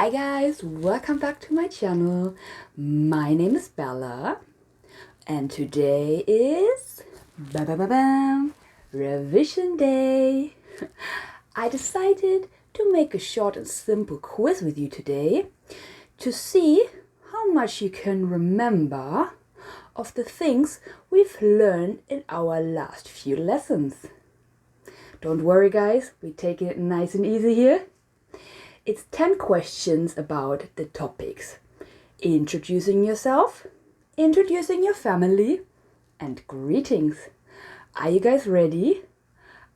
Hi guys, welcome back to my channel. My name is Bella and today is revision day. I decided to make a short and simple quiz with you today to see how much you can remember of the things we've learned in our last few lessons. Don't worry guys, we take it nice and easy here. It's 10 questions about the topics: introducing yourself, introducing your family, and greetings. Are you guys ready?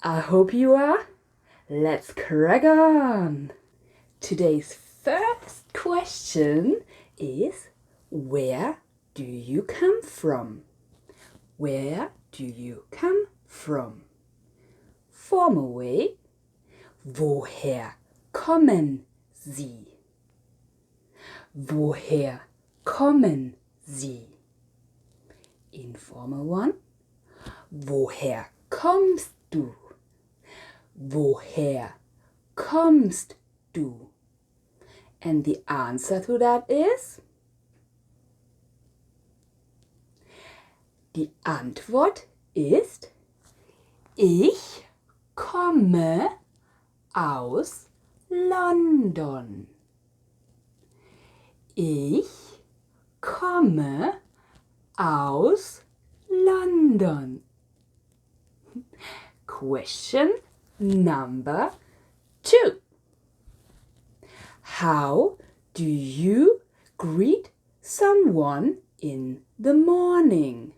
I hope you are. Let's crack on! Today's first question is, where do you come from? Where do you come from? Formal way. Woher kommen Sie? Woher kommen Sie? Informal one. Woher kommst du? Woher kommst du? And the answer to that is? Die Antwort ist: Ich komme aus London. Ich komme aus London. Question number 2. How do you greet someone in the morning?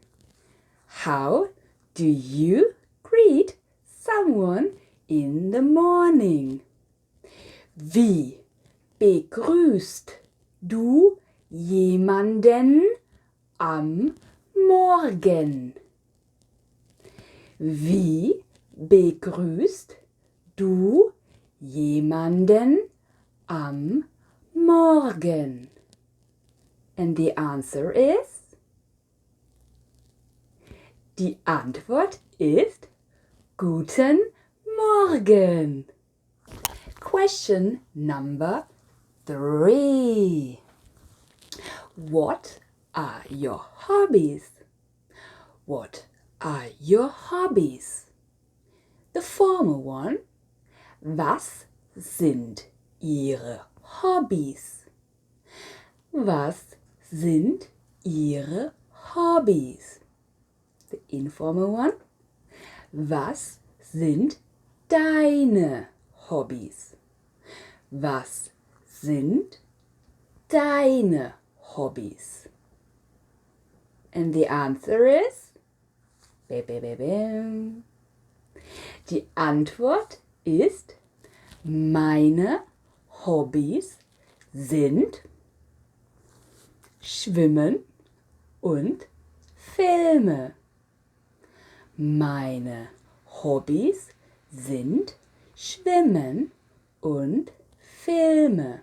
How do you greet someone in the morning? Wie begrüßt du jemanden am Morgen? Wie begrüßt du jemanden am Morgen? And the answer is? Die Antwort ist: Guten Morgen. Question number 3. What are your hobbies? What are your hobbies? The former one. Was sind Ihre Hobbys? Was sind Ihre Hobbys? The informal one. Was sind deine Hobbys? Was sind deine Hobbys? And the answer is? Die Antwort ist: Meine Hobbys sind Schwimmen und Filme. Meine Hobbys sind Schwimmen und Filme.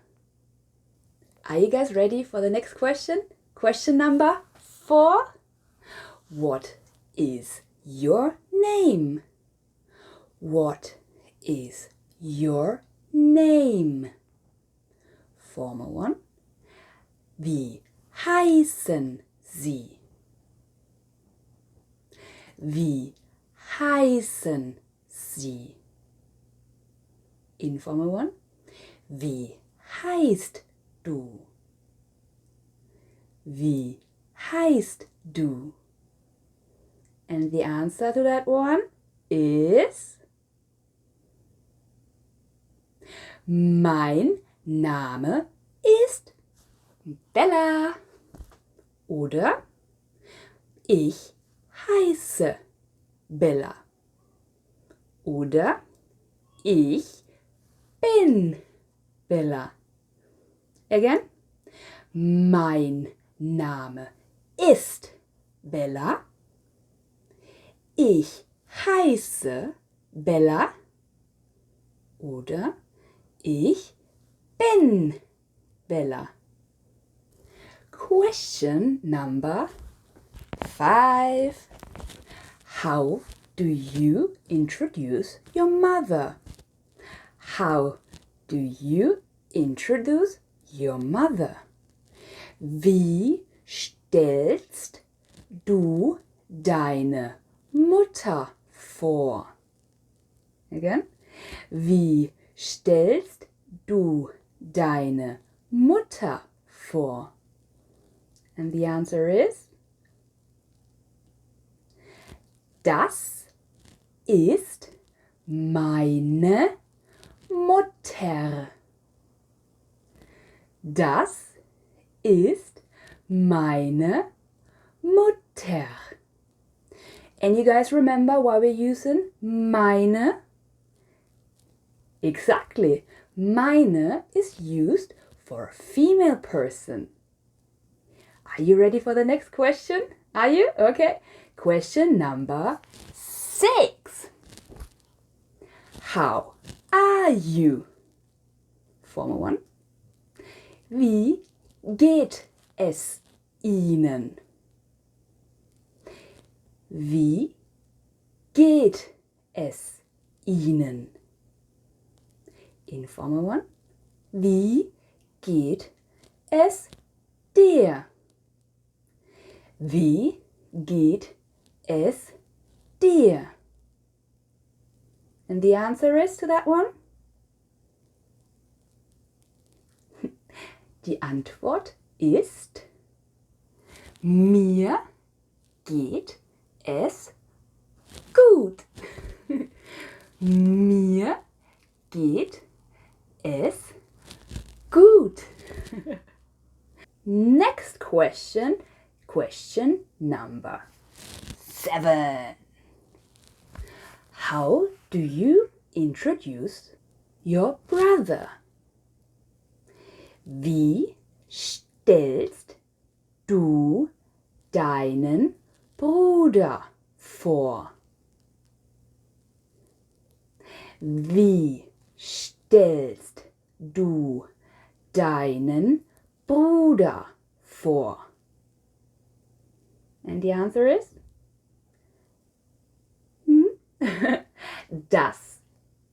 Are you guys ready for the next question? Question number 4. What is your name? What is your name? Formal one. Wie heißen Sie? Wie heißen Sie? Informal one. Wie heißt du? Wie heißt du? And the answer to that one is: Mein Name ist Bella. Oder ich heiße Bella. Oder ich bin Bella. Again. Mein Name ist Bella. Ich heiße Bella. Oder ich bin Bella. Question number 5. How do you introduce your mother? How do you introduce your mother? Wie stellst du deine Mutter vor? Again. Wie stellst du deine Mutter vor? And the answer is, das ist meine Mutter. Das ist meine Mutter. And you guys remember why we're using meine? Exactly. Meine is used for a female person. Are you ready for the next question? Are you? Okay. Question number 6. How are you? Formal one. Wie geht es Ihnen? Wie geht es Ihnen? Informal one. Wie geht es dir? Wie geht es dir? And the answer is to that one? Die Antwort ist, mir geht es gut. Mir geht es gut. Next question, question number 7. How do you introduce your brother? Wie stellst du deinen Bruder vor? Wie stellst du deinen Bruder vor? And the answer is? Das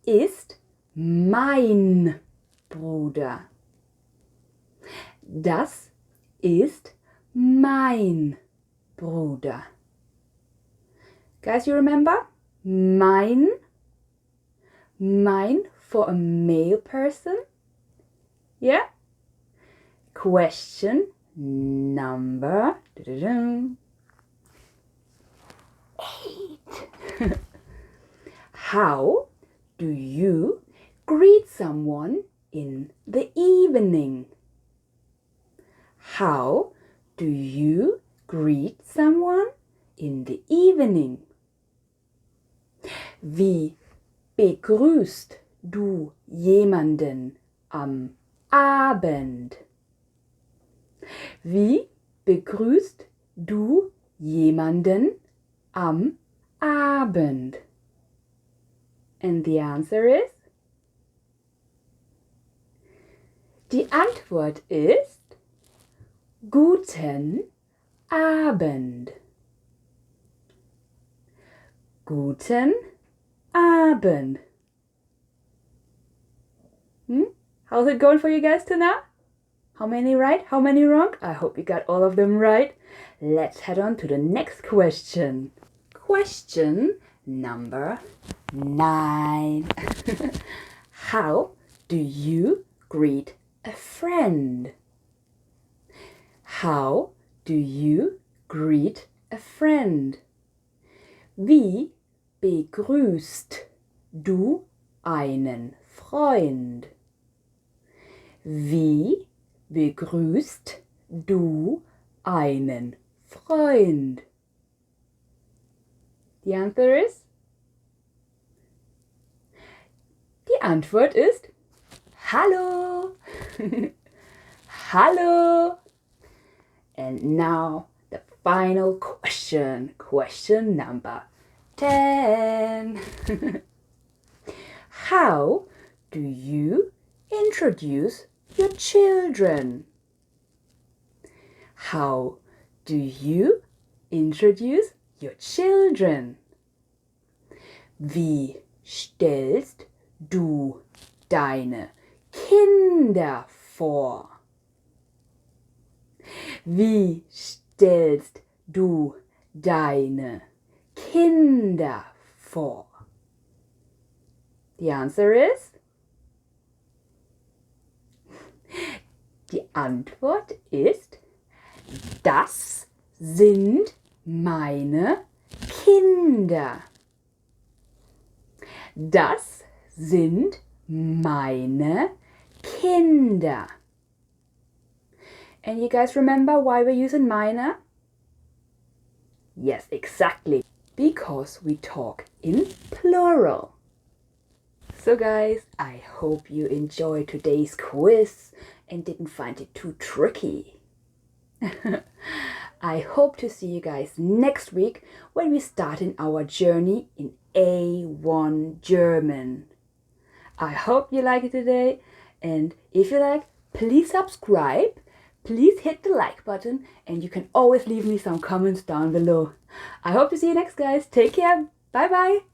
ist mein Bruder. Das ist mein Bruder. Guys, you remember? Mein for a male person. Yeah? Question number 8. How do you greet someone in the evening? How do you greet someone in the evening? Wie begrüßt du jemanden am Abend? Wie begrüßt du jemanden am Abend? And the answer is? Die Antwort ist Guten Abend. Guten Abend. How's it going for you guys till now? How many right? How many wrong? I hope you got all of them right. Let's head on to the next question. Question number 9. How do you greet a friend? How do you greet a friend? Wie begrüßt du einen Freund? Wie begrüßt du einen Freund? The answer is? Die Antwort ist Hallo. Hallo. And now the final question, question number 10. How do you introduce your children? How do you introduce your children? Wie stellst du deine Kinder vor? Wie stellst du deine Kinder vor? The answer is? Die Antwort ist, das sind meine Kinder. Das sind meine Kinder. And you guys remember why we're using meine? Yes, exactly. Because we talk in plural. So guys, I hope you enjoyed today's quiz and didn't find it too tricky. I hope to see you guys next week when we start in our journey in A1 German. I hope you like it today, and if you like, please subscribe, please hit the like button, and you can always leave me some comments down below. I hope to see you next, guys. Take care. Bye bye.